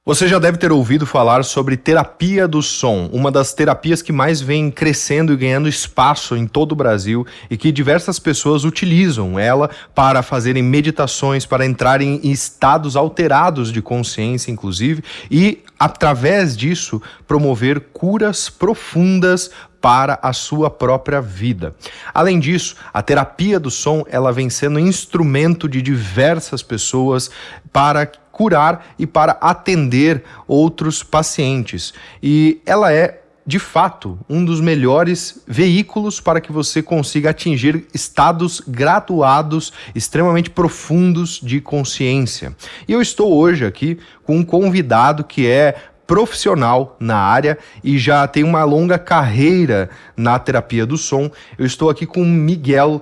Você já deve ter ouvido falar sobre terapia do som, uma das terapias que mais vem crescendo e ganhando espaço em todo o Brasil e que diversas pessoas utilizam ela para fazerem meditações, para entrarem em estados alterados de consciência, inclusive, e, através disso, promover curas profundas para a sua própria vida. Além disso, a terapia do som, ela vem sendo instrumento de diversas pessoas para curar e para atender outros pacientes. E ela é, de fato, um dos melhores veículos para que você consiga atingir estados graduados, extremamente profundos de consciência. E eu estou hoje aqui com um convidado que é profissional na área e já tem uma longa carreira na terapia do som. Eu estou aqui com Miguel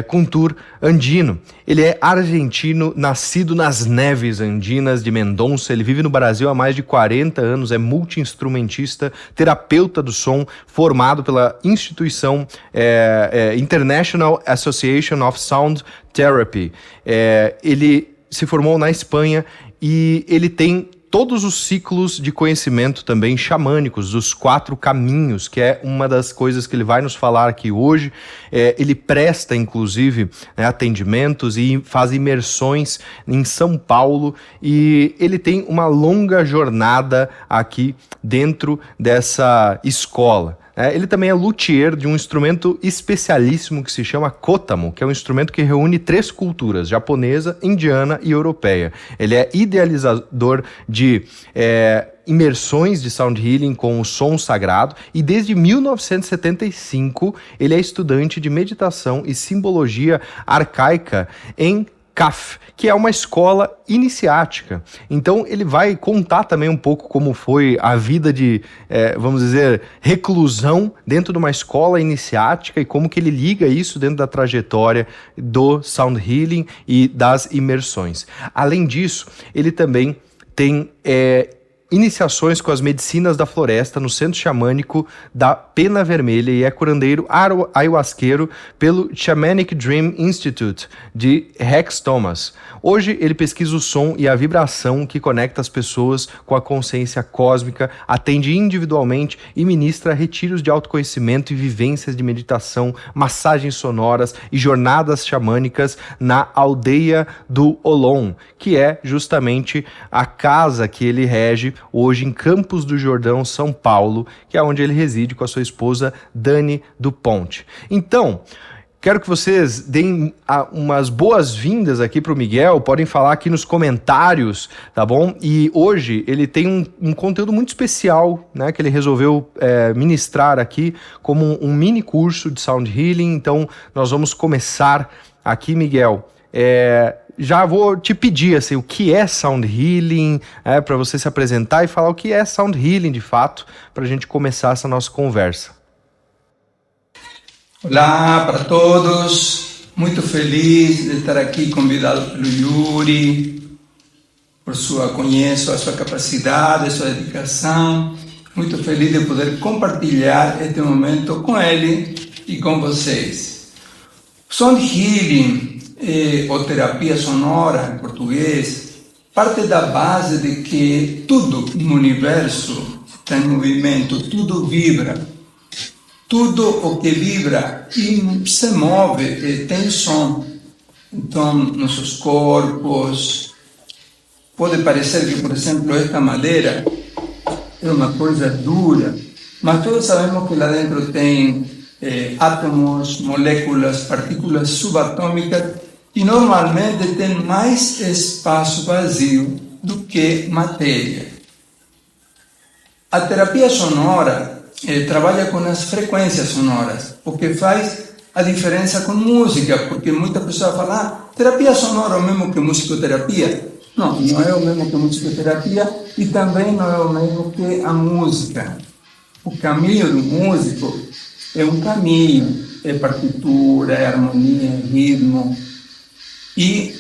Contur Andino. Ele é argentino, nascido nas neves andinas de Mendonça. Ele vive no Brasil há mais de 40 anos, é multi-instrumentista, terapeuta do som, formado pela instituição International Association of Sound Therapy. Ele se formou na Espanha e ele tem todos os ciclos de conhecimento também xamânicos, dos 4 caminhos, que é uma das coisas que ele vai nos falar aqui hoje. Ele presta, inclusive, atendimentos e faz imersões em São Paulo, e ele tem uma longa jornada aqui dentro dessa escola. Ele também é luthier de um instrumento especialíssimo que se chama kotamo, que é um instrumento que reúne 3 culturas, japonesa, indiana e europeia. Ele é idealizador de imersões de sound healing com o som sagrado, e desde 1975 ele é estudante de meditação e simbologia arcaica em CAF, que é uma escola iniciática. Então ele vai contar também um pouco como foi a vida de, vamos dizer, reclusão dentro de uma escola iniciática e como que ele liga isso dentro da trajetória do sound healing e das imersões. Além disso, ele também tem iniciações com as medicinas da floresta no Centro Xamânico da Pena Vermelha e é curandeiro ayahuasqueiro pelo Shamanic Dream Institute de Rex Thomas. Hoje ele pesquisa o som e a vibração que conecta as pessoas com a consciência cósmica, atende individualmente e ministra retiros de autoconhecimento e vivências de meditação, massagens sonoras e jornadas xamânicas na aldeia do Olon, que é justamente a casa que ele rege hoje em Campos do Jordão, São Paulo, que é onde ele reside com a sua esposa Dani do Ponte. Então, quero que vocês deem umas boas-vindas aqui para o Miguel, podem falar aqui nos comentários, tá bom? E hoje ele tem um conteúdo muito especial, né, que ele resolveu ministrar aqui como um mini curso de Sound Healing. Então, nós vamos começar aqui, Miguel. Já vou te pedir assim, o que é Sound Healing, para você se apresentar e falar o que é Sound Healing de fato, para a gente começar essa nossa conversa. Olá para todos, muito feliz de estar aqui convidado pelo Yuri, conheço a sua capacidade, a sua dedicação, muito feliz de poder compartilhar este momento com ele e com vocês. Sound Healing, ou terapia sonora em português, parte da base de que tudo no universo está em movimento, tudo vibra. Tudo o que vibra e se move tem som. Então, nossos corpos, pode parecer que, por exemplo, esta madeira é uma coisa dura, mas todos sabemos que lá dentro tem átomos, moléculas, partículas subatômicas, e normalmente tem mais espaço vazio do que matéria. A terapia sonora trabalha com as frequências sonoras, o que faz a diferença com música, porque muita pessoa fala, terapia sonora é o mesmo que musicoterapia. Não, não é o mesmo que musicoterapia e também não é o mesmo que a música. O caminho do músico é um caminho, é partitura, é harmonia, é ritmo. E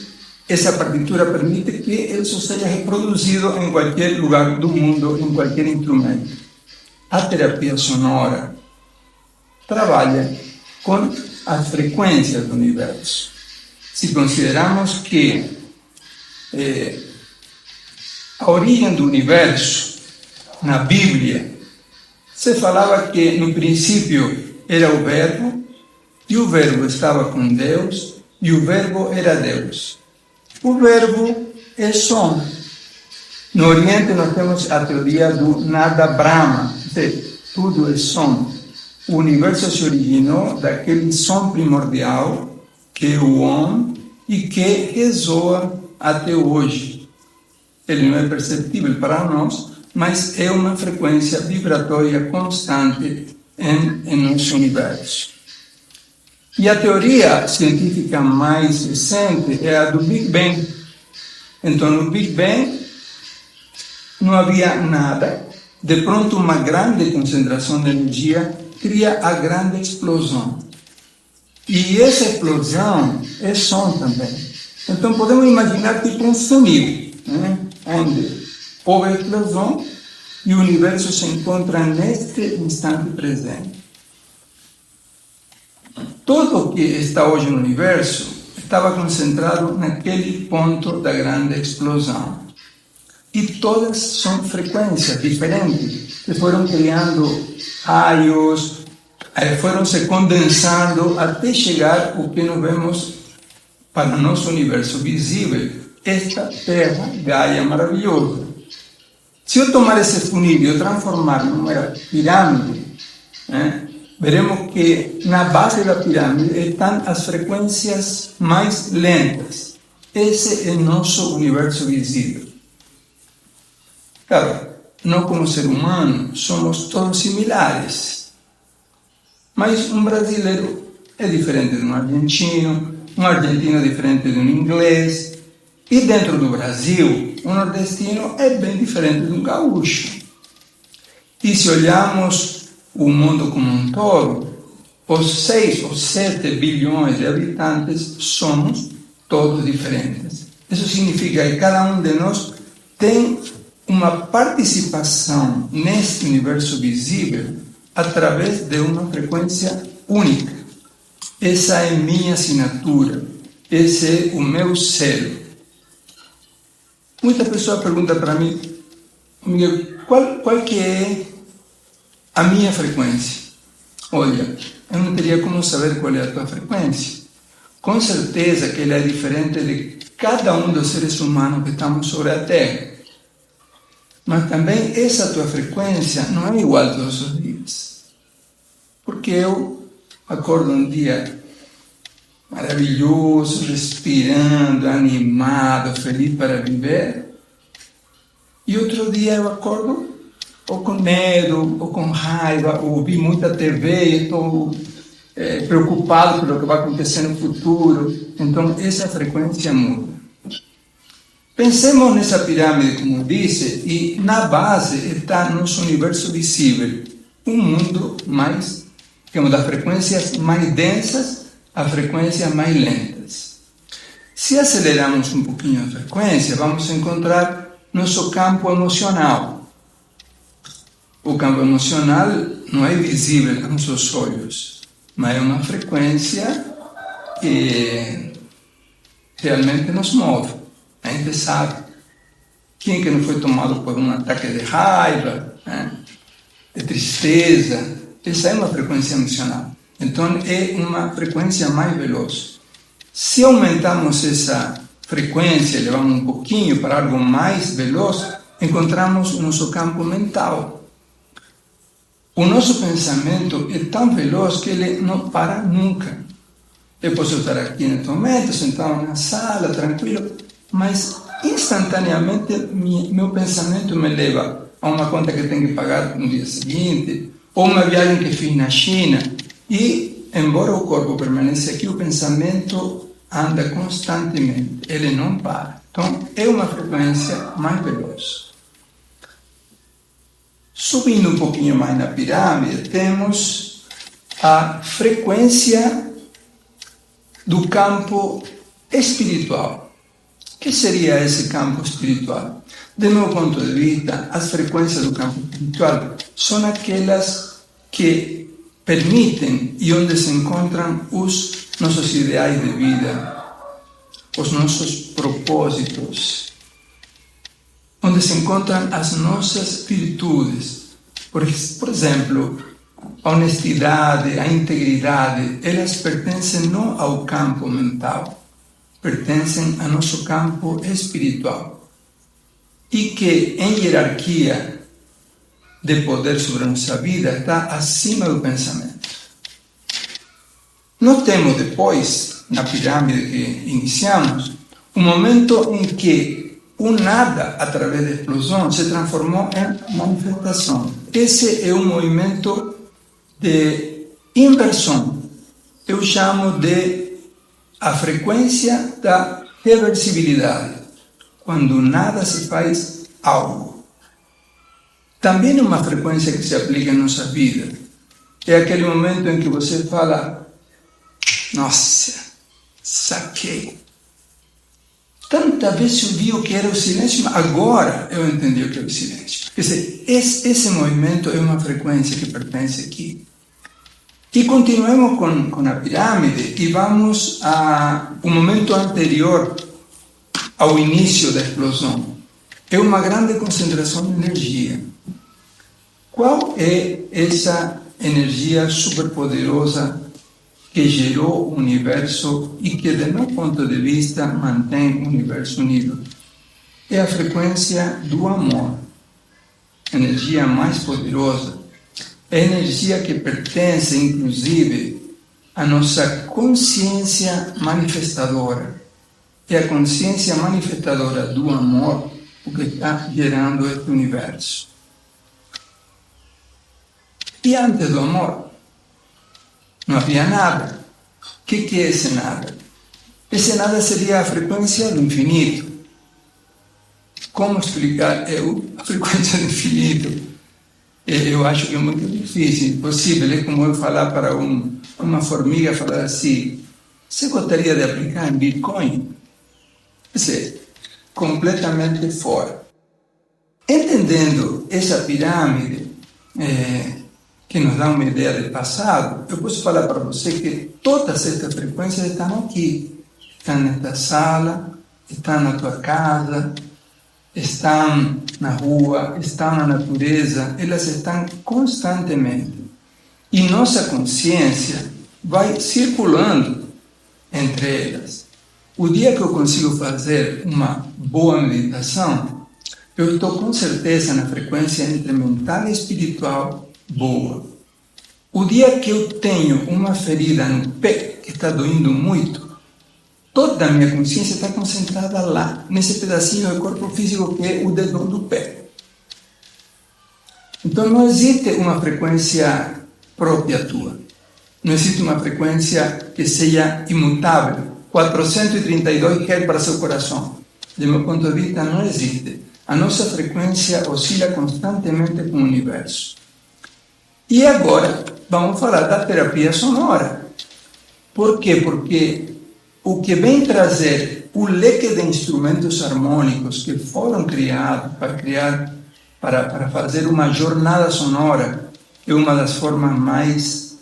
essa partitura permite que isso seja reproduzido em qualquer lugar do mundo, em qualquer instrumento. A terapia sonora trabalha com as frequências do universo. Se consideramos que a origem do universo, na Bíblia, se falava que no princípio era o Verbo, e o Verbo estava com Deus, e o Verbo era Deus. O Verbo é som. No Oriente nós temos a teoria do Nada Brahma, tudo é som. O universo se originou daquele som primordial, que é o Om, e que ressoa até hoje. Ele não é perceptível para nós, mas é uma frequência vibratória constante em nosso universo. E a teoria científica mais recente é a do Big Bang. Então, no Big Bang, não havia nada. De pronto, uma grande concentração de energia cria a grande explosão. E essa explosão é som também. Então, podemos imaginar tipo um funil, né? Onde houve a explosão e o universo se encontra neste instante presente. Tudo o que está hoje no universo estava concentrado naquele ponto da grande explosão. E todas são frequências diferentes, que foram criando raios, foram se condensando até chegar ao que nós vemos para o nosso universo visível, esta Terra Gaia maravilhosa. Se eu tomar esse funil e eu transformar numa pirâmide, veremos que na base da pirâmide estão as frequências mais lentas. Esse é nosso universo visível. Claro, nós como ser humano somos todos similares. Mas um brasileiro é diferente de um argentino é diferente de um inglês. E dentro do Brasil, um nordestino é bem diferente de um gaúcho. E se olharmos o mundo como um todo, os 6 ou 7 bilhões de habitantes somos todos diferentes. Isso significa que cada um de nós tem uma participação neste universo visível através de uma frequência única. Essa é minha assinatura, esse é o meu selo. Muita pessoa pergunta para mim, Miguel, qual que é a minha frequência? Olha, eu não teria como saber qual é a tua frequência. Com certeza que ela é diferente de cada um dos seres humanos que estamos sobre a Terra. Mas também essa tua frequência não é igual todos os dias. Porque eu acordo um dia maravilhoso, respirando, animado, feliz para viver. E outro dia eu acordo ou com medo, ou com raiva, ou vi muita TV e estou preocupado pelo que vai acontecer no futuro. Então, essa frequência muda. Pensemos nessa pirâmide, como eu disse, e na base está nosso universo visível. Um mundo mais, digamos, das frequências mais densas a frequências mais lentas. Se acelerarmos um pouquinho a frequência, vamos encontrar nosso campo emocional. O campo emocional não é visível com nossos olhos, mas é uma frequência que realmente nos move. A gente sabe. Quem que não foi tomado por um ataque de raiva, de tristeza? Essa é uma frequência emocional. Então, é uma frequência mais veloz. Se aumentarmos essa frequência, levamos um pouquinho para algo mais veloz, encontramos o nosso campo mental. O nosso pensamento é tão veloz que ele não para nunca. Eu posso estar aqui neste momento, sentado na sala, tranquilo, mas instantaneamente meu pensamento me leva a uma conta que tenho que pagar no dia seguinte, ou uma viagem que fiz na China. E, embora o corpo permaneça aqui, o pensamento anda constantemente, ele não para. Então, é uma frequência mais veloz. Subindo um pouquinho mais na pirâmide, temos a frequência do campo espiritual. O que seria esse campo espiritual? Do meu ponto de vista, as frequências do campo espiritual são aquelas que permitem e onde se encontram os nossos ideais de vida, os nossos propósitos. onde se encontram as nossas virtudes. Por exemplo, a honestidade, a integridade, elas pertencem não ao campo mental, pertencem ao nosso campo espiritual. E que em hierarquia de poder sobre a nossa vida está acima do pensamento. Nós temos depois, na pirâmide que iniciamos, um momento em que o nada, através da explosão, se transformou em manifestação. Esse é um movimento de inversão. Eu chamo de a frequência da reversibilidade, quando nada se faz algo. Também uma frequência que se aplica em nossa vida. É aquele momento em que você fala, nossa, saquei. Tanta vez eu vi o que era o silêncio, mas agora eu entendi o que é o silêncio. Quer dizer, esse movimento é uma frequência que pertence aqui. E continuemos com a pirâmide e vamos a um momento anterior ao início da explosão. É uma grande concentração de energia. Qual é essa energia superpoderosa que gerou o universo e que, do meu ponto de vista, mantém o universo unido? É a frequência do amor, a energia mais poderosa. É a energia que pertence, inclusive, à nossa consciência manifestadora. É a consciência manifestadora do amor o que está gerando este universo. E antes do amor, não havia nada. O que é esse nada? Esse nada seria a frequência do infinito. Como explicar a frequência do infinito? Eu acho que é muito difícil, impossível. É como eu falar para uma formiga, falar assim, você gostaria de aplicar em Bitcoin? Quer dizer, completamente fora. Entendendo essa pirâmide, que nos dá uma ideia do passado, eu posso falar para você que todas estas frequências estão aqui. Estão nesta sala, estão na tua casa, estão na rua, estão na natureza, elas estão constantemente. E nossa consciência vai circulando entre elas. O dia que eu consigo fazer uma boa meditação, eu estou com certeza na frequência entre mental e espiritual boa. O dia que eu tenho uma ferida no pé que está doendo muito, toda a minha consciência está concentrada lá, nesse pedacinho do corpo físico que é o dedão do pé. Então não existe uma frequência própria tua. Não existe uma frequência que seja imutável. 432 Hz para seu coração. De meu ponto de vista, não existe. A nossa frequência oscila constantemente com o universo. E agora, vamos falar da terapia sonora. Por quê? Porque o que vem trazer o leque de instrumentos harmônicos que foram criados para fazer uma jornada sonora é uma das formas mais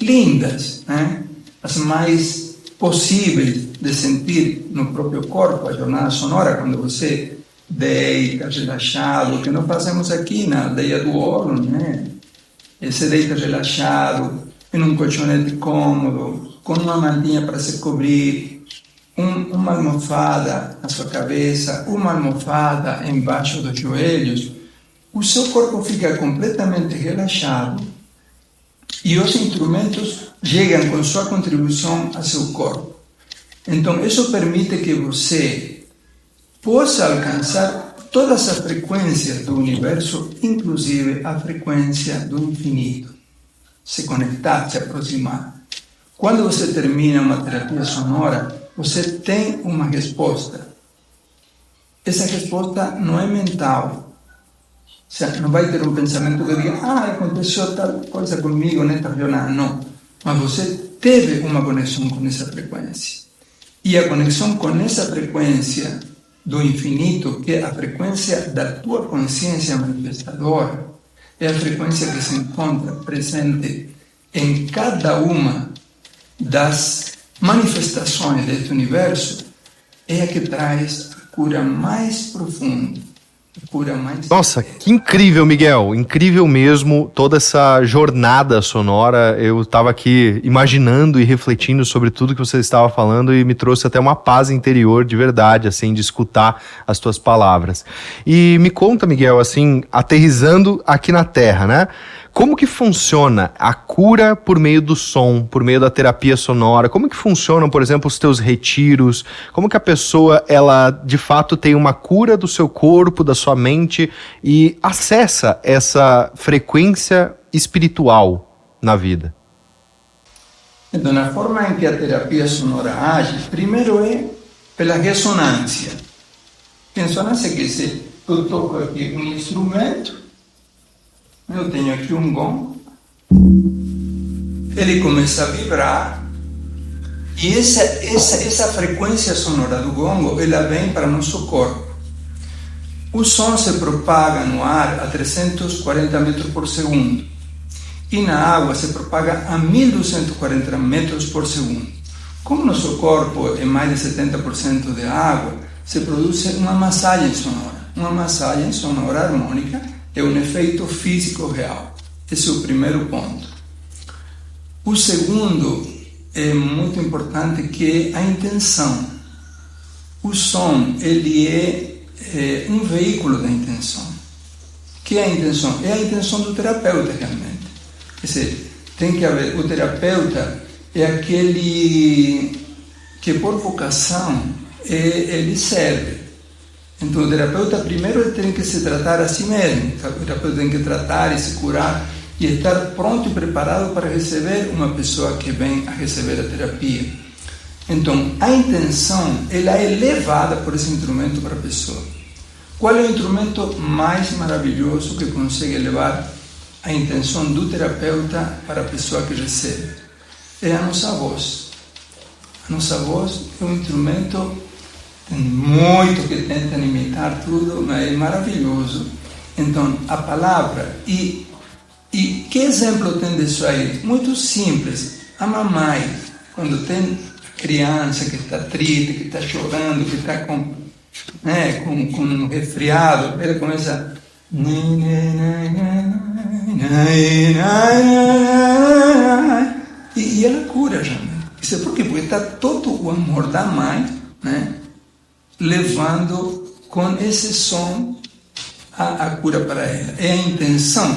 lindas, né? As mais possíveis de sentir no próprio corpo a jornada sonora, quando você deita relaxado, que nós fazemos aqui na aldeia do Ouro, né? Você deita relaxado, em um colchonete cômodo, com uma mantinha para se cobrir, uma almofada na sua cabeça, uma almofada embaixo dos joelhos, o seu corpo fica completamente relaxado e os instrumentos chegam com sua contribuição a seu corpo. Então, isso permite que você possa alcançar todas as frequências do universo, inclusive a frequência do infinito. Se conectar, se aproximar. Quando você termina uma terapia sonora, você tem uma resposta. Essa resposta não é mental. Ou seja, não vai ter um pensamento que diga, aconteceu tal coisa comigo nesta jornada. Não. Mas você teve uma conexão com essa frequência. E a conexão com essa frequência do infinito, que é a frequência da tua consciência manifestadora, é a frequência que se encontra presente em cada uma das manifestações deste universo, é a que traz a cura mais profunda, a cura mais... Nossa, que incrível, Miguel. Incrível mesmo toda essa jornada sonora. Eu estava aqui imaginando e refletindo sobre tudo que você estava falando e me trouxe até uma paz interior de verdade, assim, de escutar as tuas palavras. E me conta, Miguel, assim, aterrissando aqui na Terra, né? Como que funciona a cura por meio do som, por meio da terapia sonora? Como que funcionam, por exemplo, os teus retiros? Como que a pessoa, ela de fato tem uma cura do seu corpo, da sua mente e acessa essa frequência espiritual na vida? Então, a forma em que a terapia sonora age, primeiro é pela ressonância. Ressonância quer dizer, eu toco aqui um instrumento, eu tenho aqui um gongo, ele começa a vibrar e essa frequência sonora do gongo, ela vem para o nosso corpo. O som se propaga no ar a 340 metros por segundo e na água se propaga a 1240 metros por segundo. Como nosso corpo é mais de 70% de água, se produz uma massagem sonora. Uma massagem sonora harmônica é um efeito físico real. Esse é o primeiro ponto. O segundo é muito importante, que é a intenção. O som, ele é um veículo da intenção. O que é a intenção? É a intenção do terapeuta, realmente. Quer dizer, tem que haver... O terapeuta é aquele que, por vocação, ele serve. Então, o terapeuta primeiro ele tem que se tratar a si mesmo. O terapeuta tem que tratar e se curar e estar pronto e preparado para receber uma pessoa que vem a receber a terapia. Então, a intenção, ela é levada por esse instrumento para a pessoa. Qual é o instrumento mais maravilhoso que consegue levar a intenção do terapeuta para a pessoa que recebe? É a nossa voz. A nossa voz é um instrumento... Tem muito que tentam imitar tudo, mas é maravilhoso. Então, a palavra, e que exemplo tem disso aí? Muito simples. A mamãe, quando tem a criança que está triste, que está chorando, que está com um resfriado, ela começa... E ela cura já. Isso é por quê? Porque está todo o amor da mãe, né, levando com esse som a cura para ela. É a intenção.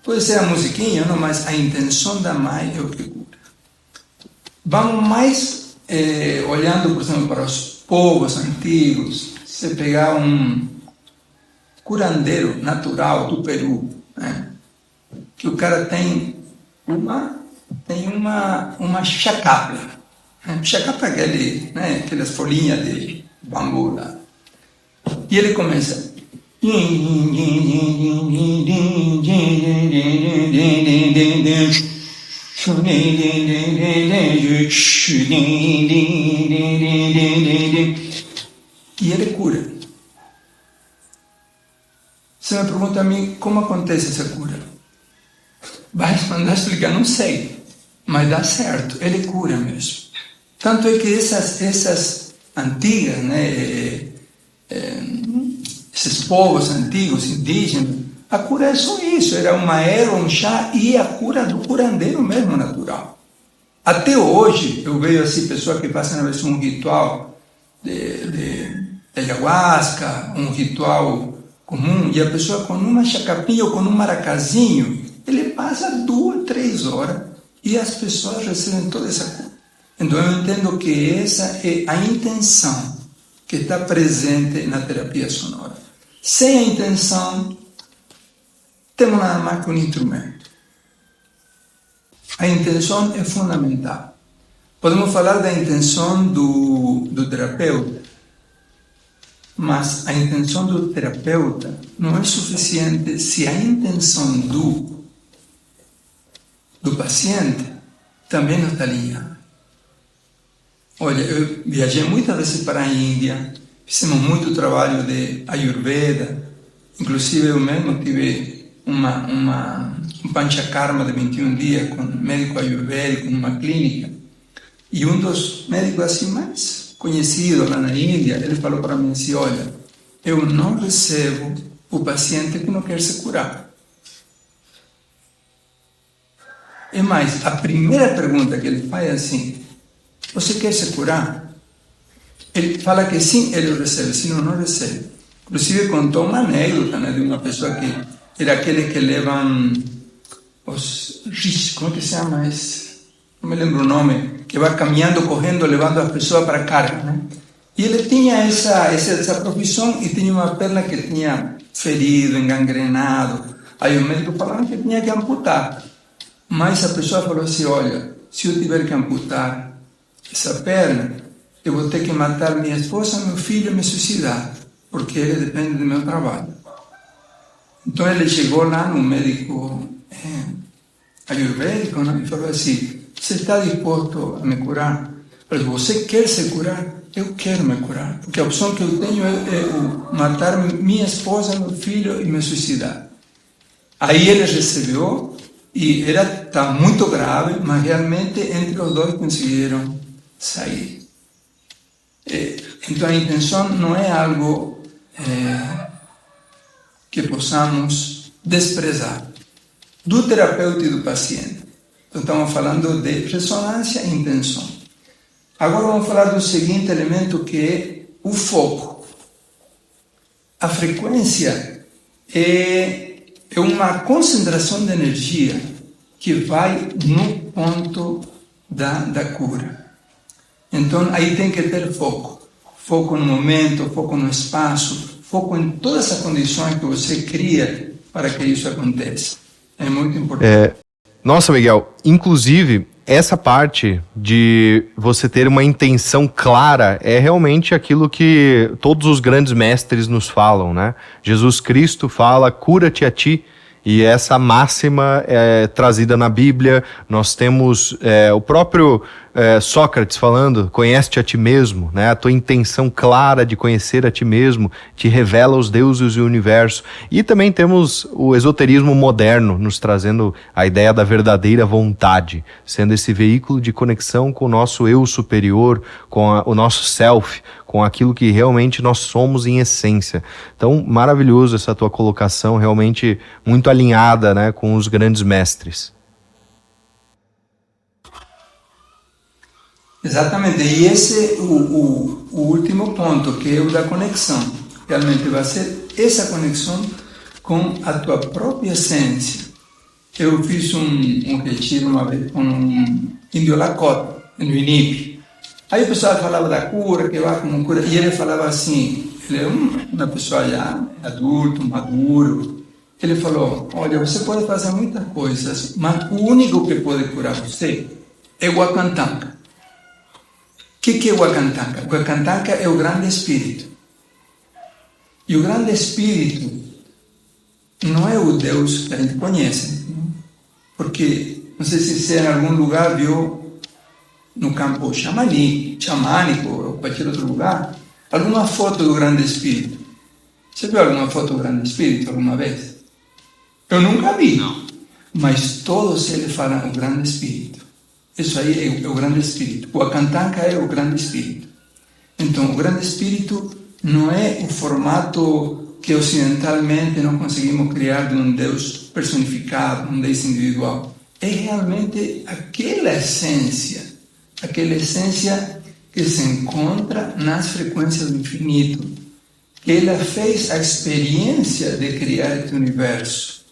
Pode ser a musiquinha, não, mas a intenção da mãe é o que cura. Vamos mais olhando, por exemplo, para os povos antigos. Se pegar um curandeiro natural do Peru, né, que o cara tem uma chacapla. Chacapla é aquelas folhinhas de bambu lá. E ele começa. E ele cura. Você me pergunta a mim como acontece essa cura. Vai mandar explicar, não sei. Mas dá certo, ele cura mesmo. Tanto é que essas antigas, esses povos antigos, indígenas, a cura é só isso, era uma erva, um chá e a cura do curandeiro mesmo natural. Até hoje, eu vejo assim, pessoas que fazem, às vezes, um ritual de ayahuasca, um ritual comum, e a pessoa com uma chacapinha ou com um maracazinho, ele passa 2, 3 horas e as pessoas recebem toda essa cura. Então eu entendo que essa é a intenção que está presente na terapia sonora. Sem a intenção, temos nada mais que um instrumento. A intenção é fundamental. Podemos falar da intenção do terapeuta, mas a intenção do terapeuta não é suficiente se a intenção do paciente também não está alinhada. Olha, eu viajei muitas vezes para a Índia, fizemos muito trabalho de Ayurveda, inclusive eu mesmo tive um panchakarma de 21 dias com um médico ayurvédico numa clínica, e um dos médicos assim mais conhecido lá na Índia, ele falou para mim assim, olha, eu não recebo o paciente que não quer se curar. E mais, a primeira pergunta que ele faz é assim, você quer se curar? Ele fala que sim, ele recebe, senão não recebe. Inclusive contou uma anécdota, né, de uma pessoa que era aquele que levam os rishis, como que se chama esse? Não me lembro o nome, que vai caminhando, correndo, levando as pessoas para carga, né? E ele tinha essa profissão e tinha uma perna que tinha ferido, engangrenado. Aí o médico falava que tinha que amputar. Mas a pessoa falou assim, olha, se eu tiver que amputar essa perna, eu vou ter que matar minha esposa, meu filho e me suicidar, porque ele depende do meu trabalho. Então ele chegou lá no médico ayurvédico, né, e falou assim, você está disposto a me curar? Eu falei, você quer se curar? Eu quero me curar, porque a opção que eu tenho é matar minha esposa, meu filho e me suicidar. Aí ele recebeu, e está muito grave, mas realmente entre os dois conseguiram sair. Então a intenção não é algo que possamos desprezar do terapeuta e do paciente. Então estamos falando de ressonância e intenção. Agora vamos falar do seguinte elemento que é o foco. A frequência é uma concentração de energia que vai no ponto da cura. Então aí tem que ter foco. Foco no momento, foco no espaço, foco em todas as condições que você cria para que isso aconteça. É muito importante. Nossa, Miguel, inclusive, essa parte de você ter uma intenção clara é realmente aquilo que todos os grandes mestres nos falam, né? Jesus Cristo fala, cura-te a ti, e essa máxima é trazida na Bíblia. Nós temos o próprio Sócrates falando, conhece-te a ti mesmo, né? A tua intenção clara de conhecer a ti mesmo te revela os deuses e o universo. E também temos o esoterismo moderno nos trazendo a ideia da verdadeira vontade, sendo esse veículo de conexão com o nosso eu superior, com o nosso self, com aquilo que realmente nós somos em essência. Então, maravilhoso essa tua colocação, realmente muito alinhada, né, com os grandes mestres. Exatamente, e esse é o último ponto, que é o da conexão. Realmente vai ser essa conexão com a tua própria essência. Eu fiz um retiro uma vez com um índio Lakota, no INIP. Aí o pessoal falava da cura, que vai como cura, e ele falava assim, ele é uma pessoa já adulto, maduro. Ele falou, olha, você pode fazer muitas coisas, mas o único que pode curar você é o Wakantanka. O que é o Wakantanka? O Wakantanka é o grande espírito. E o grande espírito não é o Deus que a gente conhece. Porque, não sei se você em algum lugar viu no campo xamânico ou qualquer outro lugar, alguma foto do grande espírito. Você viu alguma foto do grande espírito alguma vez? Eu nunca vi. Não. Mas todos eles falam o grande espírito. Isso aí é o grande espírito. O Wakantanka é o grande espírito. Então, o grande espírito não é o formato que ocidentalmente nós conseguimos criar de um Deus personificado, um Deus individual. É realmente aquela essência que se encontra nas frequências do infinito, que ela fez a experiência de criar este universo.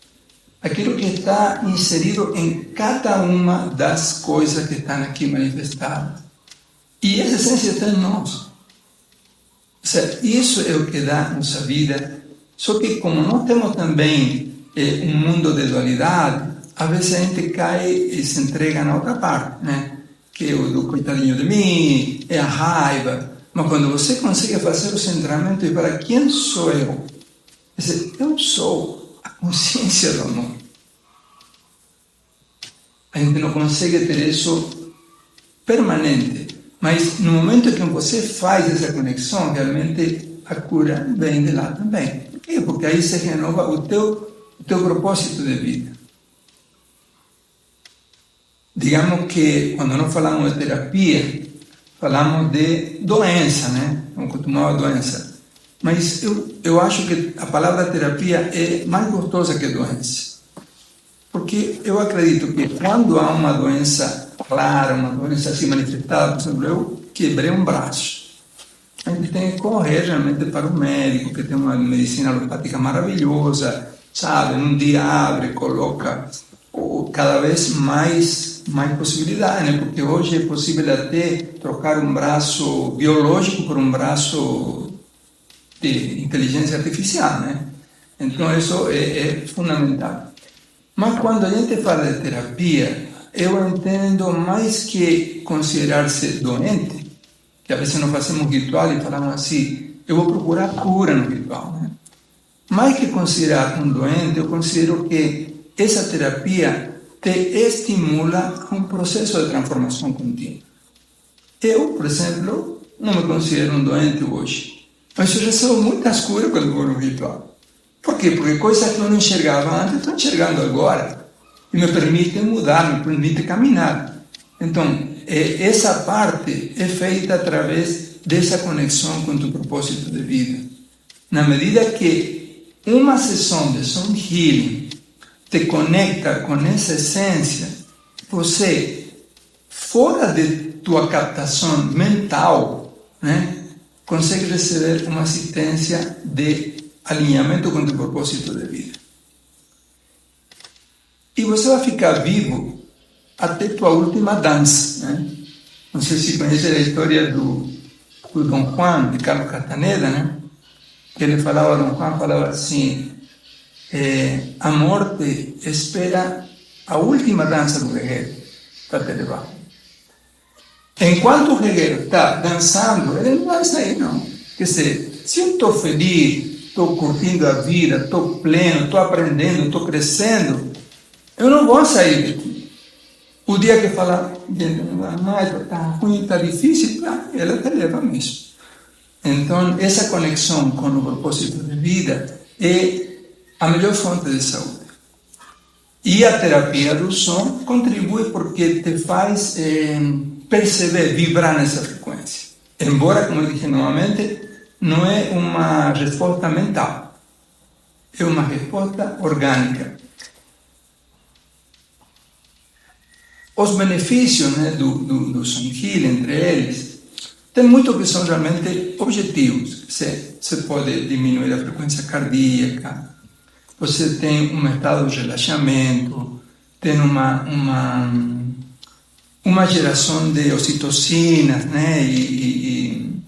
Aquilo que está inserido em cada uma das coisas que estão aqui manifestadas. E essa essência está em nós. Ou seja, isso é o que dá nossa vida. Só que como nós temos também um mundo de dualidade, às vezes a gente cai e se entrega na outra parte, né? Que é o do coitadinho de mim, é a raiva. Mas quando você consegue fazer o centramento e falar, quem sou eu? Eu sou a consciência do amor. A gente não consegue ter isso permanente, mas no momento que você faz essa conexão, realmente a cura vem de lá também. Por quê? Porque aí se renova o teu propósito de vida. Digamos que quando nós falamos de terapia, falamos de doença, né? Vamos continuar a doença. Mas eu acho que a palavra terapia é mais gostosa que doença. Porque eu acredito que quando há uma doença clara, uma doença assim manifestada, por exemplo, eu quebrei um braço. A gente tem que correr realmente para o médico, que tem uma medicina alopática maravilhosa, sabe? Um dia abre, coloca cada vez mais possibilidades, né? Porque hoje é possível até trocar um braço biológico por um braço de inteligência artificial, né? Então isso é fundamental. Mas quando a gente fala de terapia, eu entendo mais que considerar-se doente, que a vezes nós fazemos ritual e falamos assim, eu vou procurar cura no ritual, né? Mais que considerar um doente, eu considero que essa terapia te estimula um processo de transformação contínua. Eu, por exemplo, não me considero um doente hoje, mas eu recebo muitas curas quando vou no ritual. Por quê? Porque coisas que eu não enxergava antes, estou enxergando agora. E me permite mudar, me permite caminhar. Então, essa parte é feita através dessa conexão com o teu propósito de vida. Na medida que uma sessão de sound healing te conecta com essa essência, você, fora de tua captação mental, né, consegue receber uma assistência de alinhamento com o teu propósito de vida. E você vai ficar vivo até tua última dança, né? Não sei se conhece a história do Dom Juan, de Carlos Castaneda, né? Que ele falava, Dom Juan falava assim, a morte espera a última dança do guerreiro para te levar. Enquanto o guerreiro está dançando, ele não vai sair, não. Quer dizer, se eu estou feliz, estou curtindo a vida, estou pleno, estou aprendendo, estou crescendo, eu não vou sair daqui. O dia que falar, está ruim, está difícil, ela te leva mesmo. Então, essa conexão com o propósito de vida é a melhor fonte de saúde. E a terapia do som contribui porque te faz perceber, vibrar nessa frequência. Embora, como eu disse novamente, não é uma resposta mental, é uma resposta orgânica. Os benefícios, né, do sound healing, entre eles, tem muito que são realmente objetivos. Você pode diminuir a frequência cardíaca, você tem um estado de relaxamento, tem uma geração de ocitocinas, né, e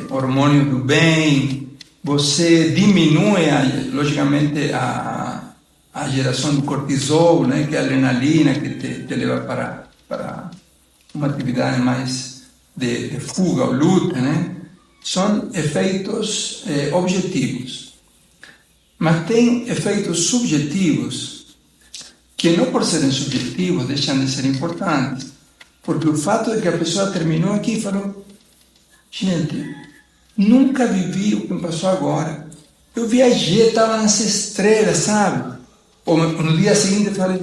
hormônios do bem, você diminui, logicamente, a geração do cortisol, né, que é a adrenalina, que te leva para uma atividade mais de fuga ou luta, né? São efeitos objetivos. Mas tem efeitos subjetivos que, não por serem subjetivos, deixam de ser importantes. Porque o fato de que a pessoa terminou aqui e falou, gente, nunca vivi o que me passou agora. Eu viajei, estava nas estrelas, sabe? Ou no dia seguinte eu falei,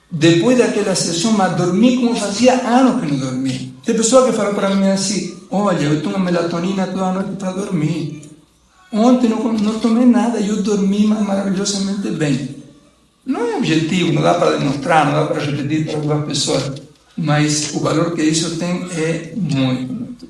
depois daquela sessão, mas dormi como fazia anos que não dormi. Tem pessoa que falou para mim assim, olha, eu tomo melatonina toda noite para dormir. Ontem não tomei nada e eu dormi maravilhosamente bem. Não é objetivo, não dá para demonstrar, não dá para repetir para duas pessoas, mas o valor que isso tem é muito.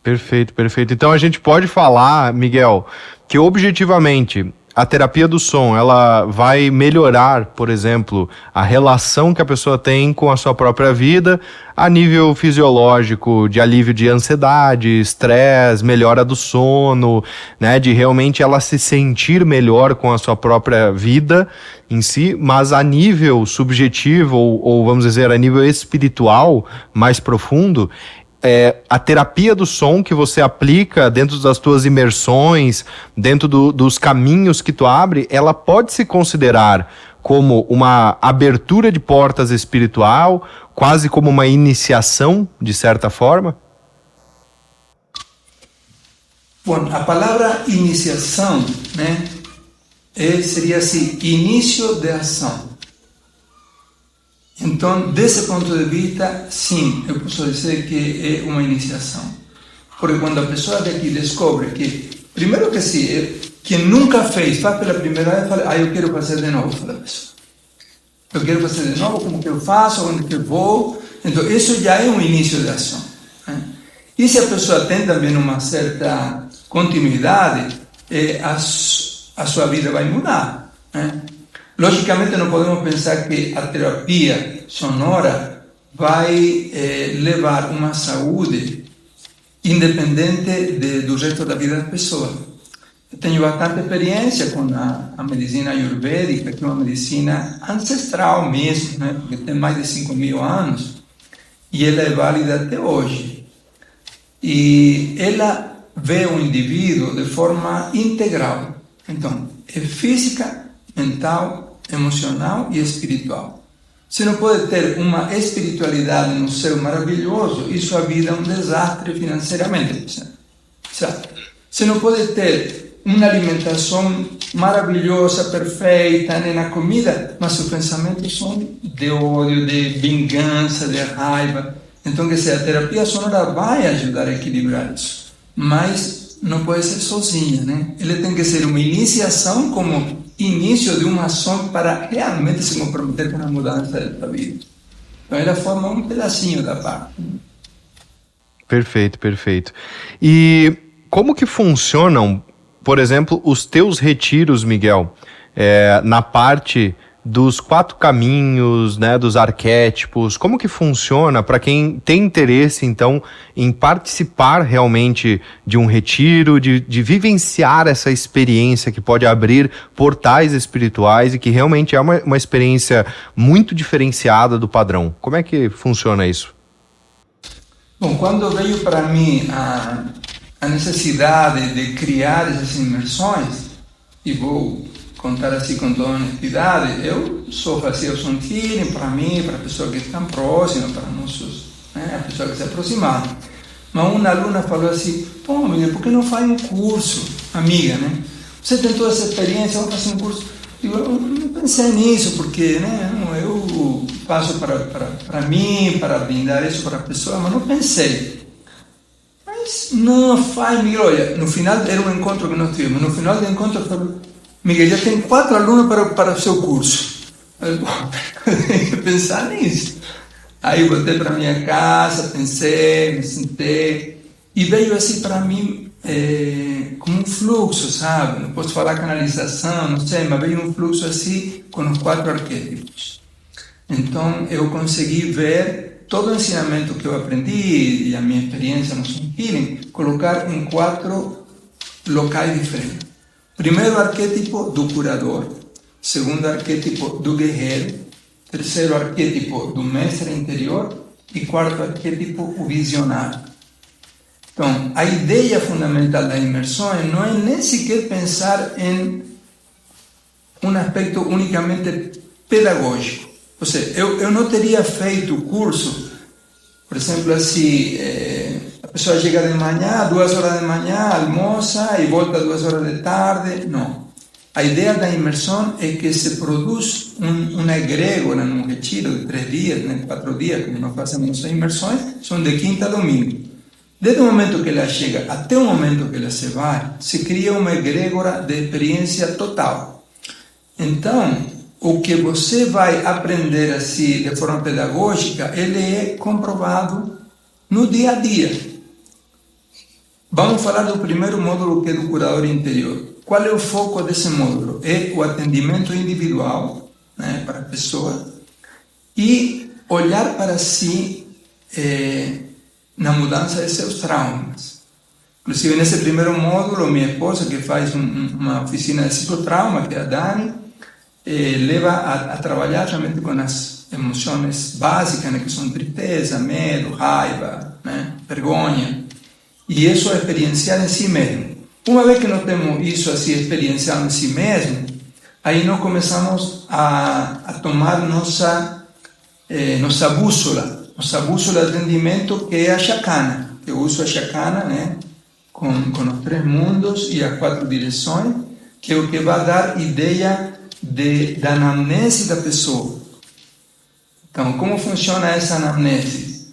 Perfeito, perfeito. Então a gente pode falar, Miguel, que objetivamente a terapia do som, ela vai melhorar, por exemplo, a relação que a pessoa tem com a sua própria vida a nível fisiológico, de alívio de ansiedade, estresse, melhora do sono, né, de realmente ela se sentir melhor com a sua própria vida em si, mas a nível subjetivo ou vamos dizer, a nível espiritual mais profundo, a terapia do som que você aplica dentro das tuas imersões, dentro dos caminhos que tu abre, ela pode se considerar como uma abertura de portas espiritual, quase como uma iniciação, de certa forma? Bom, a palavra iniciação, né, seria assim, início de ação. Então, desse ponto de vista, sim, eu posso dizer que é uma iniciação. Porque quando a pessoa daqui descobre que, primeiro que sim, quem nunca fez, faz pela primeira vez, fala, eu quero fazer de novo, fala a pessoa. Eu quero fazer de novo, como que eu faço, onde que eu vou. Então, isso já é um início de ação. Né? E se a pessoa tem também uma certa continuidade, a sua vida vai mudar. Né? Logicamente, não podemos pensar que a terapia sonora vai levar uma saúde independente do resto da vida da pessoa. Eu tenho bastante experiência com a medicina ayurvédica, que é uma medicina ancestral mesmo, né? Porque tem mais de 5.000 anos, e ela é válida até hoje. E ela vê o indivíduo de forma integral. Então, é física, mental, emocional e espiritual. Você não pode ter uma espiritualidade no céu maravilhoso e sua vida é um desastre financeiramente. Certo? Você não pode ter uma alimentação maravilhosa, perfeita, nem na comida, mas os pensamentos são de ódio, de vingança, de raiva. Então, quer dizer, a terapia sonora vai ajudar a equilibrar isso, mas não pode ser sozinha, né? Ele tem que ser uma iniciação como início de uma ação para realmente se comprometer com a mudança da vida. Então, ela forma um pedacinho da parte. Perfeito, perfeito. E como que funcionam, por exemplo, os teus retiros, Miguel, na parte dos 4 caminhos, né, dos arquétipos? Como que funciona para quem tem interesse, então, em participar realmente de um retiro, de vivenciar essa experiência que pode abrir portais espirituais e que realmente é uma experiência muito diferenciada do padrão? Como é que funciona isso? Bom, quando veio para mim a necessidade de criar essas imersões, e vou contar assim com toda honestidade, eu só fazia o sound healing para mim, para pessoas que estão próximas, para nossos, né, a pessoa que se aproximaram. Mas uma aluna falou assim, pô, Miguel, por que não faz um curso, amiga, né? Você tem toda essa experiência, vamos fazer um curso. Eu não pensei nisso, porque, né, eu faço para mim, para brindar isso para a pessoa, mas não pensei. Mas não faz, Miguel, olha, no final, era um encontro que nós tivemos, no final do encontro eu falei, Miguel, já tem 4 alunos para o seu curso. Eu tenho que pensar nisso. Aí eu voltei para minha casa, pensei, me sentei, e veio assim para mim como um fluxo, sabe? Não posso falar canalização, não sei, mas veio um fluxo assim com os 4 arquétipos. Então eu consegui ver todo o ensinamento que eu aprendi e a minha experiência no Sound Healing, colocar em 4 locais diferentes. Primeiro arquétipo do curador, segundo arquétipo do guerreiro, terceiro arquétipo do mestre interior e quarto arquétipo o visionário. Então, a ideia fundamental da imersão não é nem sequer pensar em um aspecto unicamente pedagógico. Ou seja, eu não teria feito o curso, por exemplo, assim, a pessoa chega de manhã, 2 horas de manhã, almoça e volta 2 horas de tarde. Não. A ideia da imersão é que se produz uma egrégora num retiro de 3 dias, né, 4 dias, como nós fazemos nossas imersões, são de quinta a domingo. Desde o momento que ela chega até o momento que ela se vai, se cria uma egrégora de experiência total. Então, o que você vai aprender assim de forma pedagógica, ele é comprovado no dia a dia. Vamos falar do primeiro módulo, que é do curador interior. Qual é o foco desse módulo? É o atendimento individual, né, para a pessoa, e olhar para si na mudança de seus traumas. Inclusive, nesse primeiro módulo, minha esposa, que faz uma oficina de psicotrauma, que é a Dani, leva a trabalhar realmente com as emoções básicas, né, que são tristeza, medo, raiva, né, vergonha. E isso é experienciar em si mesmo. Uma vez que nós temos isso assim, experienciado em si mesmo, aí nós começamos a tomar nossa bússola de atendimento, que é a chacana. Eu uso a chacana, né, com os 3 mundos e as 4 direções, que é o que vai dar ideia da anamnese da pessoa. Então, como funciona essa anamnese?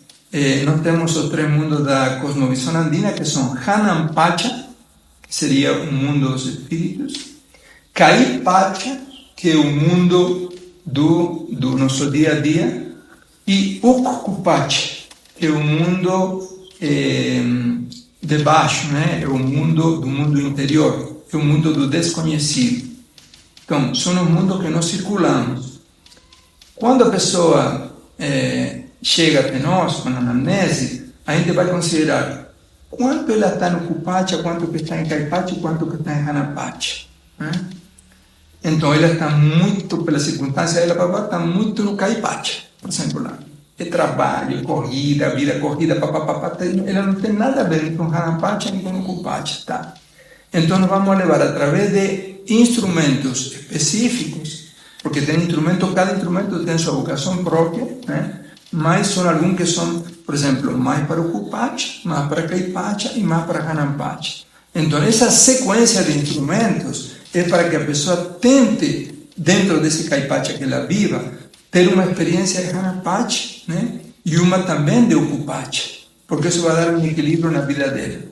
Nós temos os 3 mundos da cosmovisão andina, que são Hanam Pacha, que seria o mundo dos espíritos, Kai Pacha, que é o mundo do nosso dia a dia, e Ukku Pacha, que é o mundo de baixo, né? É o mundo do mundo interior, é o mundo do desconhecido. Então, são os mundos que nós circulamos. Quando a pessoa chega até nós com a anamnese, a gente vai considerar quanto ela está no Kupacha, quanto que está em Kaipacha e quanto que está em Hanapacha. Né? Então, ela está muito, pela circunstância, ela está muito no Kaipacha, por exemplo, lá. É trabalho, corrida, vida corrida, ela não tem nada a ver com Hanapacha nem com o Kupacha, tá? Então, nós vamos levar através de instrumentos específicos, porque cada instrumento tem sua vocação própria, né? Mas são alguns que são, por exemplo, mais para o Kupacha, mais para Kaipacha e mais para Hanapacha. Então, essa sequência de instrumentos é para que a pessoa tente, dentro desse Kaipacha que ela viva, ter uma experiência de Hanapacha, né? E uma também de Kupacha, porque isso vai dar um equilíbrio na vida dela.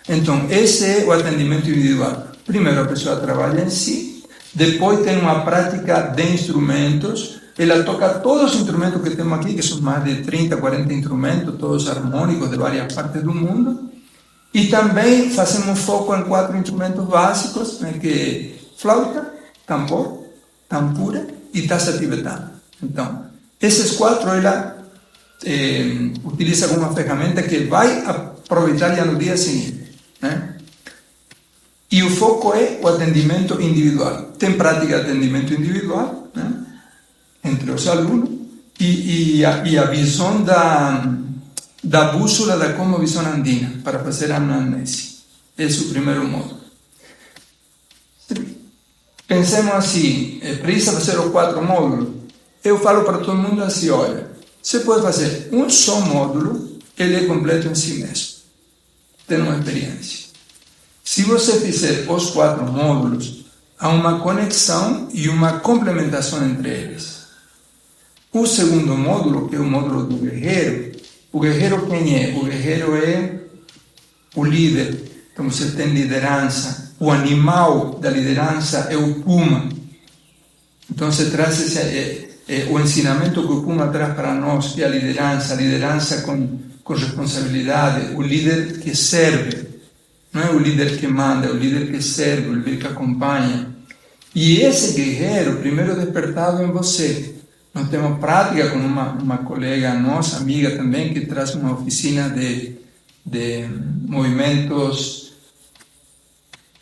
Então, esse é o atendimento individual. Primeiro, a pessoa trabalha em si, depois tem uma prática de instrumentos, ela toca todos os instrumentos que temos aqui, que são mais de 30, 40 instrumentos, todos harmônicos de várias partes do mundo, e também fazemos foco em 4 instrumentos básicos, né, que é flauta, tambor, tampura e taça tibetana. Então, esses 4 ela utiliza como uma ferramenta que vai aproveitar já no dia seguinte, né? E o foco é o atendimento individual. Tem prática de atendimento individual, né? Entre os alunos, e a visão da bússola da cosmovisão andina para fazer a anamnese. Esse é o primeiro módulo. Pensemos assim, precisa fazer os 4 módulos. Eu falo para todo mundo assim, olha, você pode fazer um só módulo, ele é completo em si mesmo. Tem uma experiência. Se você fizer os 4 módulos, há uma conexão e uma complementação entre eles. O segundo módulo, que é o módulo do guerreiro, o guerreiro quem é? O guerreiro é o líder. Então você tem liderança. O animal da liderança é o puma. Então você traz o ensinamento que o puma traz para nós, que é a liderança com responsabilidade, o líder que serve. Não é o líder que manda, é o líder que serve, o líder que acompanha. E esse guerreiro, primeiro despertado em você. Nós temos prática com uma colega nossa, amiga também, que traz uma oficina de movimentos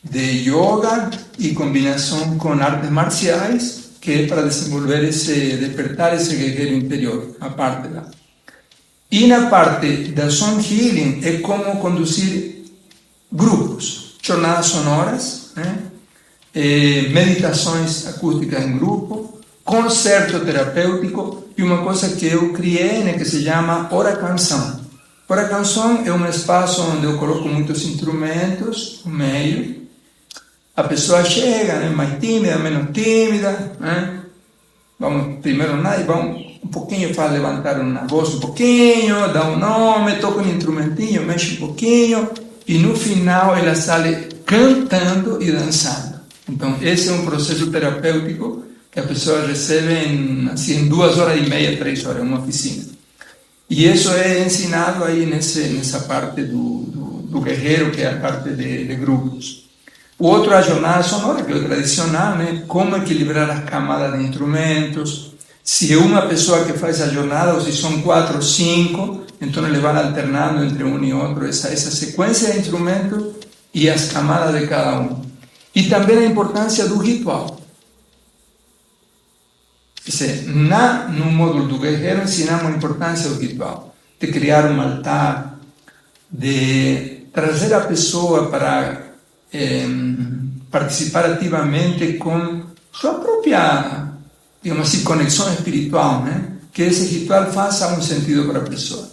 de yoga e combinação com artes marciais, que é para desenvolver despertar esse guerreiro interior, a parte lá. E na parte da Sound Healing é como conduzir grupos, jornadas sonoras, né? Meditações acústicas em grupo, concerto terapêutico e uma coisa que eu criei, né, que se chama Hora Canção. Hora Canção é um espaço onde eu coloco muitos instrumentos no meio. A pessoa chega, né, mais tímida, menos tímida, né? Vamos primeiro nada, vamos um pouquinho para levantar a voz um pouquinho, dar um nome, toca um instrumentinho, mexe um pouquinho e no final ela sai cantando e dançando. Então esse é um processo terapêutico que a pessoa recebe em 2 horas e meia, 3 horas, uma oficina. E isso é ensinado aí nessa parte do guerreiro, que é a parte de grupos. O outro é a jornada sonora, que é o tradicional, né? Como equilibrar as camadas de instrumentos. Se é uma pessoa que faz a jornada, ou se são 4 ou 5, então eles vão alternando entre um e outro, essa sequência de instrumentos e as camadas de cada um. E também a importância do ritual. No módulo do guerreiro ensinamos a importância do ritual, de criar um altar, de trazer a pessoa para participar ativamente com sua própria, digamos assim, conexão espiritual, né? Que esse ritual faça um sentido para a pessoa.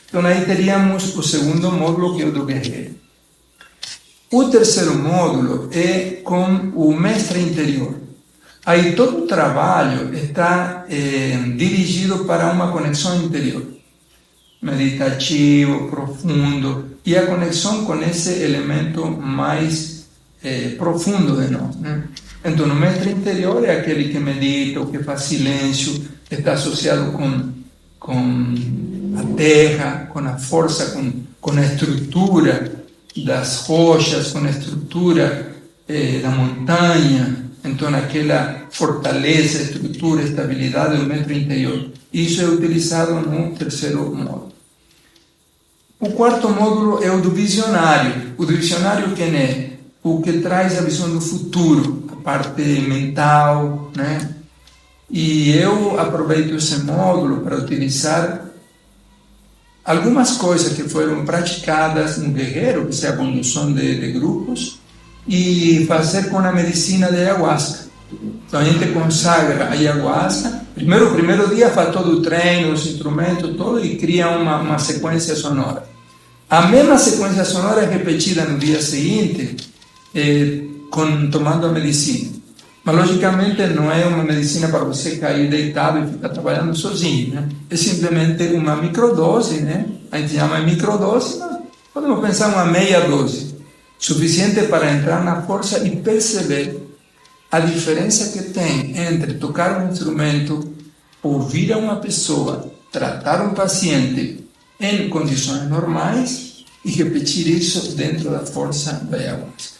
Então aí teríamos o segundo módulo, que é o do guerreiro. O terceiro módulo é com o mestre interior. Aí todo o trabalho está dirigido para uma conexão interior, meditativo, profundo, e a conexão com esse elemento mais profundo de nós, né? Então, o mestre interior é aquele que medita, o que faz silêncio, está associado com a terra, com a força, com a estrutura das rochas, com a estrutura da montanha. Então, aquela fortaleza, estrutura, estabilidade do mestre interior. Isso é utilizado no terceiro módulo. O quarto módulo é o do visionário. O do visionário quem é? O que traz a visão do futuro, a parte mental, né? E eu aproveito esse módulo para utilizar algumas coisas que foram praticadas no guerreiro, que é a condução de grupos, e fazer com a medicina de ayahuasca. Então a gente consagra a ayahuasca. Primeiro, o primeiro dia faz todo o treino, os instrumentos, todo, e cria uma sequência sonora. A mesma sequência sonora é repetida no dia seguinte, tomando a medicina. Mas, logicamente, não é uma medicina para você cair deitado e ficar trabalhando sozinho, né? É simplesmente uma microdose, né? A gente chama de microdose, mas podemos pensar uma meia dose, suficiente para entrar na força e perceber a diferença que tem entre tocar um instrumento, ouvir a uma pessoa, tratar um paciente em condições normais e repetir isso dentro da força da ayahuasca.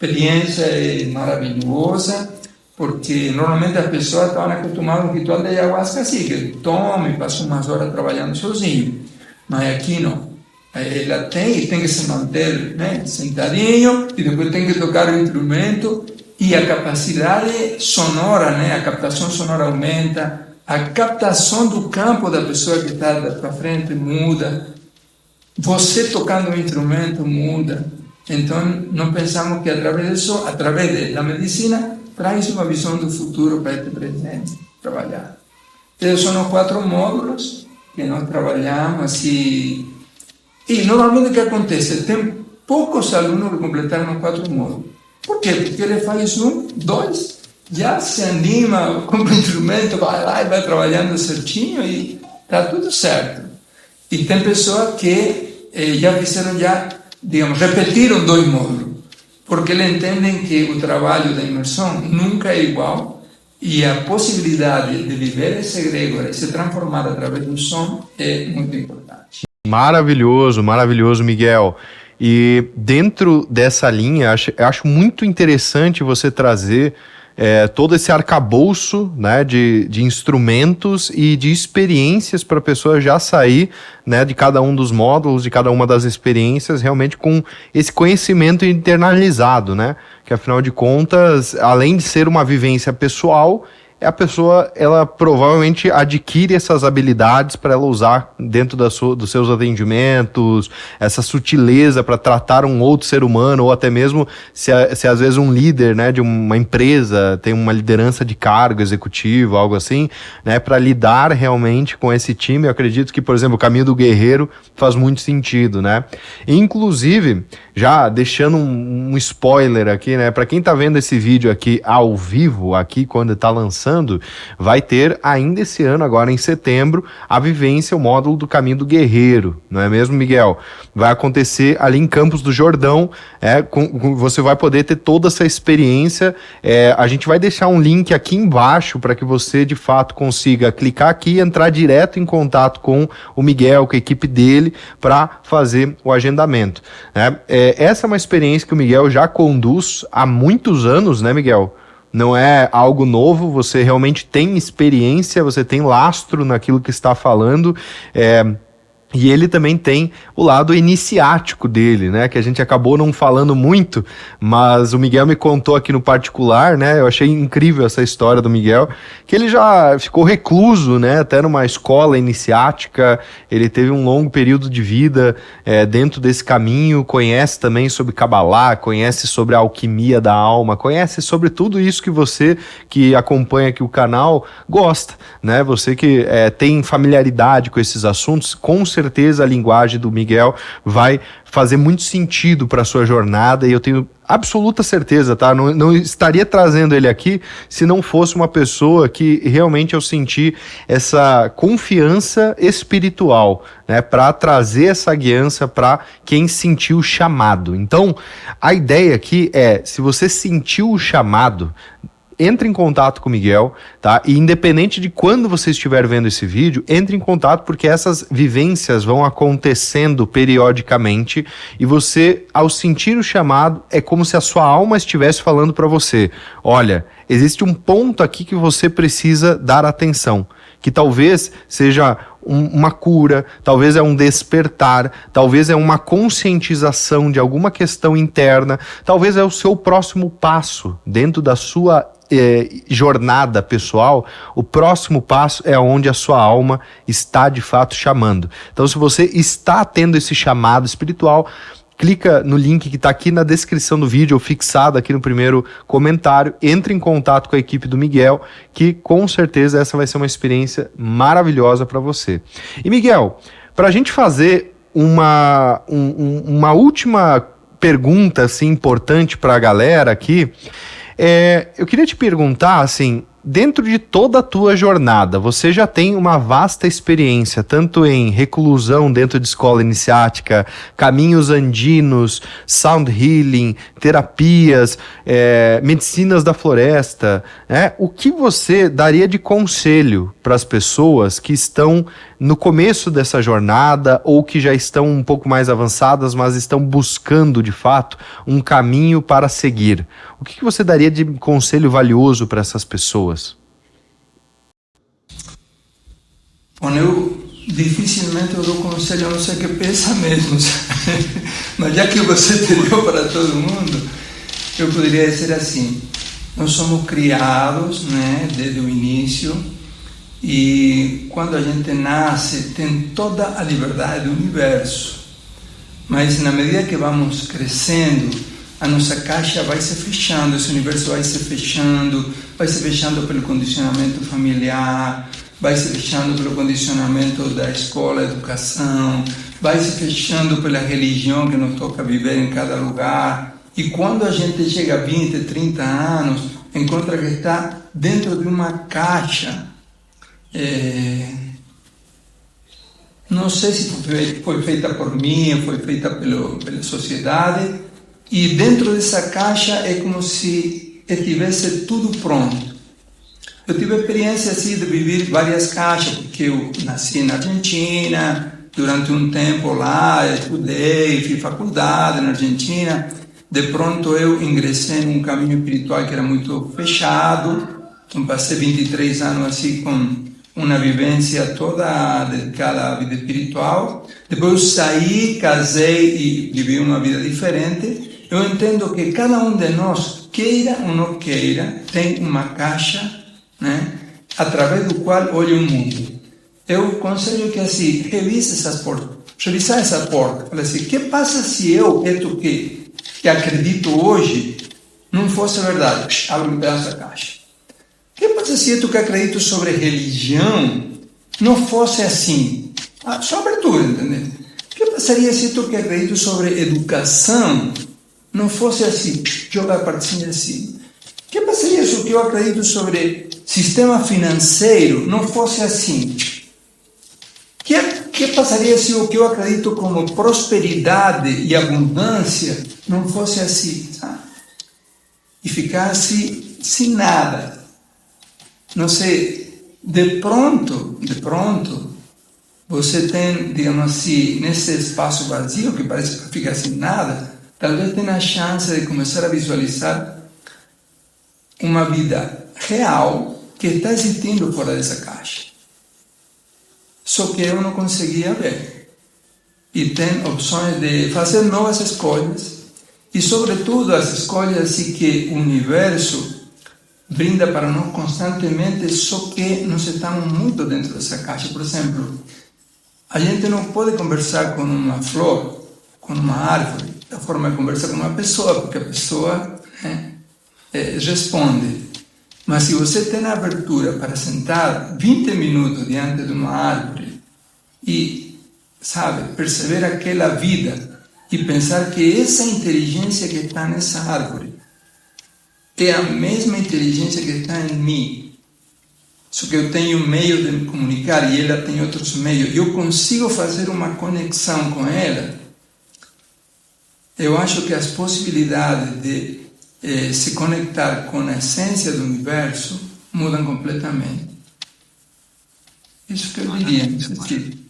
A experiência é maravilhosa, porque normalmente as pessoas estavam acostumadas ao ritual da ayahuasca assim, que toma e passa umas horas trabalhando sozinho. Mas aqui não. Ela tem que se manter, né, sentadinho, e depois tem que tocar o instrumento, e a capacidade sonora, né, a captação sonora aumenta, a captação do campo da pessoa que está para frente muda, você tocando o instrumento muda. Então, nós pensamos que através disso, através da medicina, traz uma visão do futuro para este presente, trabalhar. Esses são os 4 módulos que nós trabalhamos e normalmente o que acontece? Tem poucos alunos que completaram os 4 módulos. Por quê? Porque ele faz 1, 2, já se anima, compra o instrumento, vai lá e vai trabalhando certinho e está tudo certo. E tem pessoas que já fizeram, digamos, repetiram 2 módulos, porque eles entendem que o trabalho da imersão nunca é igual e a possibilidade de viver esse egrégora e se transformar através do som é muito importante. Maravilhoso, maravilhoso, Miguel. E dentro dessa linha, acho muito interessante você trazer todo esse arcabouço, né, de instrumentos e de experiências para a pessoa já sair, né, de cada um dos módulos, de cada uma das experiências, realmente com esse conhecimento internalizado, né? Que afinal de contas, além de ser uma vivência pessoal, a pessoa, ela provavelmente adquire essas habilidades para ela usar dentro dos seus atendimentos, essa sutileza para tratar um outro ser humano, ou até mesmo se às vezes um líder, né, de uma empresa tem uma liderança de cargo executivo, algo assim, né, para lidar realmente com esse time. Eu acredito que, por exemplo, o caminho do guerreiro faz muito sentido, né? Inclusive, já deixando um spoiler aqui, né, para quem tá vendo esse vídeo aqui ao vivo, aqui quando tá lançando, vai ter ainda esse ano, agora em setembro, a vivência, o módulo do Caminho do Guerreiro, não é mesmo, Miguel? Vai acontecer ali em Campos do Jordão, você vai poder ter toda essa experiência. A gente vai deixar um link aqui embaixo para que você, de fato, consiga clicar aqui e entrar direto em contato com o Miguel, com a equipe dele, para fazer o agendamento, né? Essa é uma experiência que o Miguel já conduz há muitos anos, né, Miguel? Não é algo novo, você realmente tem experiência, você tem lastro naquilo que está falando, e ele também tem o lado iniciático dele, né, que a gente acabou não falando muito, mas o Miguel me contou aqui no particular, né, eu achei incrível essa história do Miguel, que ele já ficou recluso, né, até numa escola iniciática, ele teve um longo período de vida dentro desse caminho, conhece também sobre Kabbalah, conhece sobre a alquimia da alma, conhece sobre tudo isso que você que acompanha aqui o canal gosta, né, você que tem familiaridade com esses assuntos, com certeza certeza a linguagem do Miguel vai fazer muito sentido para a sua jornada, e eu tenho absoluta certeza, tá? Não estaria trazendo ele aqui se não fosse uma pessoa que realmente eu senti essa confiança espiritual, né? Para trazer essa guiança para quem sentiu o chamado. Então, a ideia aqui é, se você sentiu o chamado, entre em contato com o Miguel, tá? E independente de quando você estiver vendo esse vídeo, entre em contato, porque essas vivências vão acontecendo periodicamente e você, ao sentir o chamado, é como se a sua alma estivesse falando para você: olha, existe um ponto aqui que você precisa dar atenção, que talvez seja uma cura, talvez é um despertar, talvez é uma conscientização de alguma questão interna, talvez é o seu próximo passo dentro da sua jornada pessoal. O próximo passo é onde a sua alma está de fato chamando. Então, se você está tendo esse chamado espiritual, clica no link que está aqui na descrição do vídeo, ou fixado aqui no primeiro comentário, entre em contato com a equipe do Miguel, que com certeza essa vai ser uma experiência maravilhosa para você. E Miguel, para a gente fazer uma última pergunta assim, importante para a galera aqui, eu queria te perguntar, assim, dentro de toda a tua jornada, você já tem uma vasta experiência, tanto em reclusão dentro de escola iniciática, caminhos andinos, sound healing, terapias, medicinas da floresta, né? O que você daria de conselho para as pessoas que estão no começo dessa jornada ou que já estão um pouco mais avançadas, mas estão buscando, de fato, um caminho para seguir? O que você daria de conselho valioso para essas pessoas? Bom, eu dificilmente eu dou conselho, a não ser que pensa mesmo. Mas já que você deu para todo mundo, eu poderia dizer assim: nós somos criados, né, desde o início, e quando a gente nasce tem toda a liberdade do universo, mas na medida que vamos crescendo, a nossa caixa vai se fechando, esse universo vai se fechando pelo condicionamento familiar, vai se fechando pelo condicionamento da escola, educação, vai se fechando pela religião que nos toca viver em cada lugar. E quando a gente chega a 20, 30 anos, encontra que está dentro de uma caixa. Não sei se foi feita por mim, foi feita pela sociedade, e dentro dessa caixa é como se estivesse tudo pronto. Eu tive a experiência assim de viver várias caixas, porque eu nasci na Argentina, durante um tempo lá, estudei, fiz faculdade na Argentina. De pronto eu ingressei num caminho espiritual que era muito fechado, então passei 23 anos assim com uma vivência toda dedicada à vida espiritual. Depois eu saí, casei e vivi uma vida diferente. Eu entendo que cada um de nós, queira ou não queira, tem uma caixa, né, através do qual olha o mundo. Eu aconselho que assim, revisar essa porta. Fala assim: o que passa se isto que acredito hoje não fosse verdade? Abre um pedaço da caixa. O que passa se isto que acredito sobre religião não fosse assim? Só abertura, entendeu? O que passaria se isto que acredito sobre educação não fosse assim? Jogar a partezinha assim. O que passaria se o que eu acredito sobre sistema financeiro não fosse assim? O que passaria se o que eu acredito como prosperidade e abundância não fosse assim? Sabe? E ficasse sem nada. Não sei, de pronto, você tem, digamos assim, nesse espaço vazio que parece que fica sem nada, talvez tenha a chance de começar a visualizar uma vida real que está existindo fora dessa caixa. Só que eu não conseguia ver. E tem opções de fazer novas escolhas, e sobretudo as escolhas assim que o universo brinda para nós constantemente, só que nós estamos muito dentro dessa caixa. Por exemplo, a gente não pode conversar com uma flor, com uma árvore, da forma de conversar com uma pessoa, porque a pessoa responde. Mas se você tem a abertura para sentar 20 minutos diante de uma árvore e sabe, perceber aquela vida e pensar que essa inteligência que está nessa árvore é a mesma inteligência que está em mim. Só que eu tenho um meio de me comunicar e ela tem outros meios. Eu consigo fazer uma conexão com ela. Eu acho que as possibilidades de se conectar com a essência do universo mudam completamente. Isso que eu diria nesse sentido.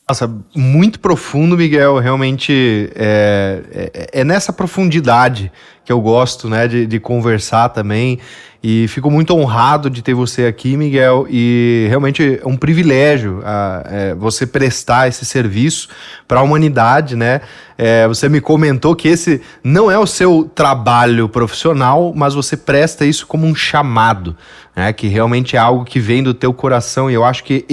Nossa, muito profundo, Miguel. Realmente é nessa profundidade que eu gosto, né, de conversar também. E fico muito honrado de ter você aqui, Miguel. E realmente é um privilégio você prestar esse serviço para a humanidade, né? Você me comentou que esse não é o seu trabalho profissional, mas você presta isso como um chamado, né? Que realmente é algo que vem do teu coração. E eu acho que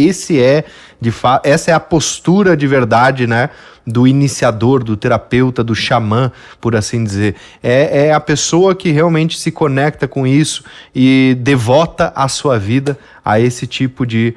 essa é a postura de verdade, né, do iniciador, do terapeuta, do xamã, por assim dizer. É a pessoa que realmente se conecta com isso e devota a sua vida a esse tipo de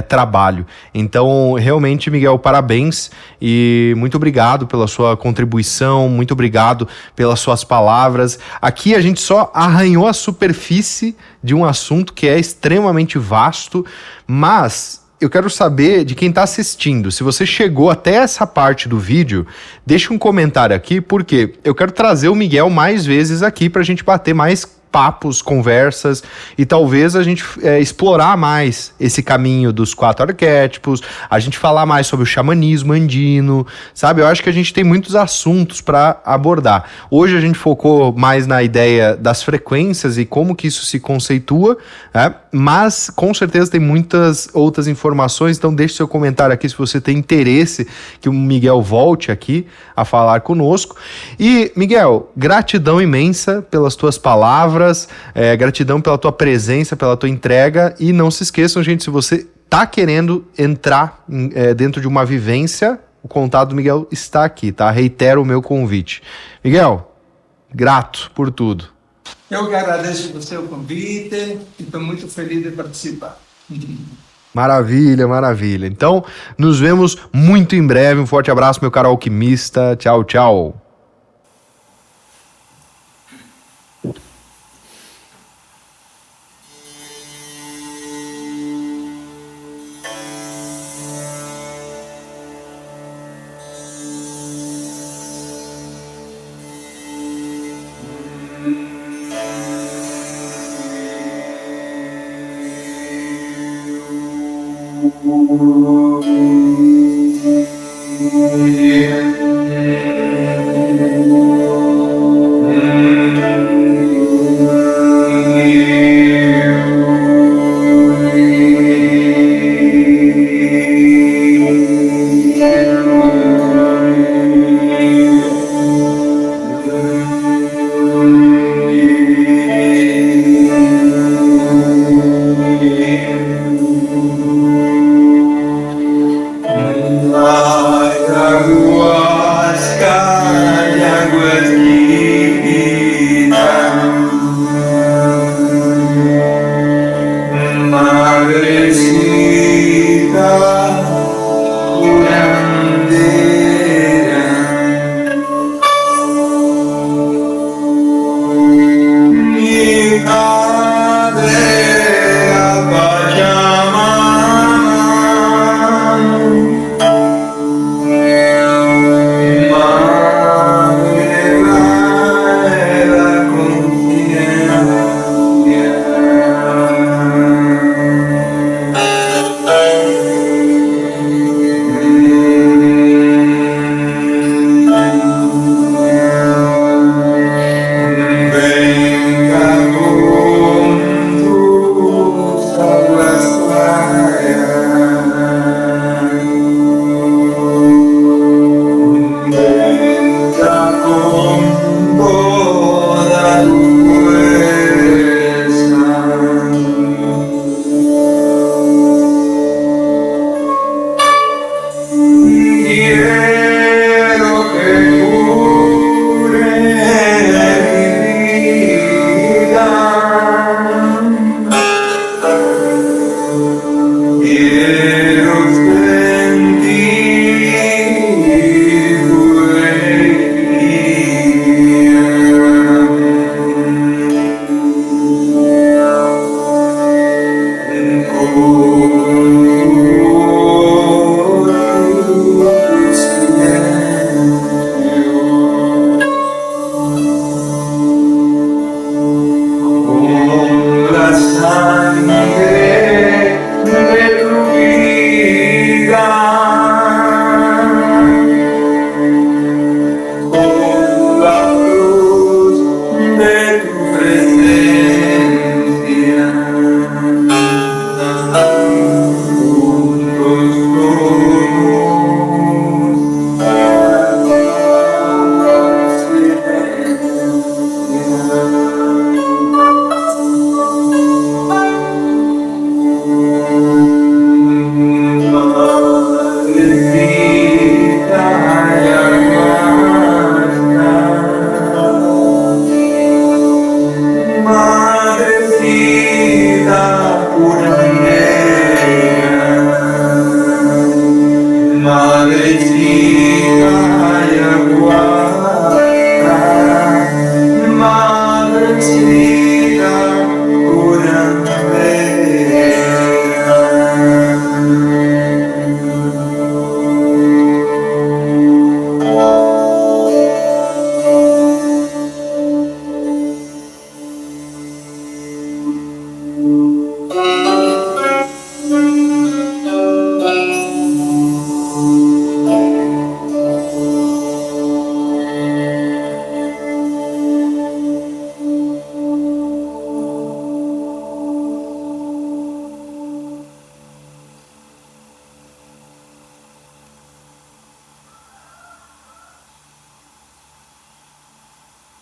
trabalho. Então, realmente, Miguel, parabéns e muito obrigado pela sua contribuição, muito obrigado pelas suas palavras. Aqui a gente só arranhou a superfície de um assunto que é extremamente vasto, mas eu quero saber de quem está assistindo. Se você chegou até essa parte do vídeo, deixa um comentário aqui, porque eu quero trazer o Miguel mais vezes aqui para a gente bater mais papos, conversas e talvez a gente explorar mais esse caminho dos 4 arquétipos, a gente falar mais sobre o xamanismo andino, sabe? Eu acho que a gente tem muitos assuntos para abordar. Hoje a gente focou mais na ideia das frequências e como que isso se conceitua, né? Mas com certeza tem muitas outras informações, então deixe seu comentário aqui se você tem interesse que o Miguel volte aqui a falar conosco. E, Miguel, gratidão imensa pelas tuas palavras, gratidão pela tua presença, pela tua entrega, e não se esqueçam, gente, se você tá querendo entrar dentro de uma vivência, o contato do Miguel está aqui, tá? Reitero o meu convite. Miguel, grato por tudo. Eu que agradeço você o convite e estou muito feliz de participar. Maravilha, maravilha. Então, nos vemos muito em breve. Um forte abraço, meu caro alquimista. Tchau, tchau. Yeah.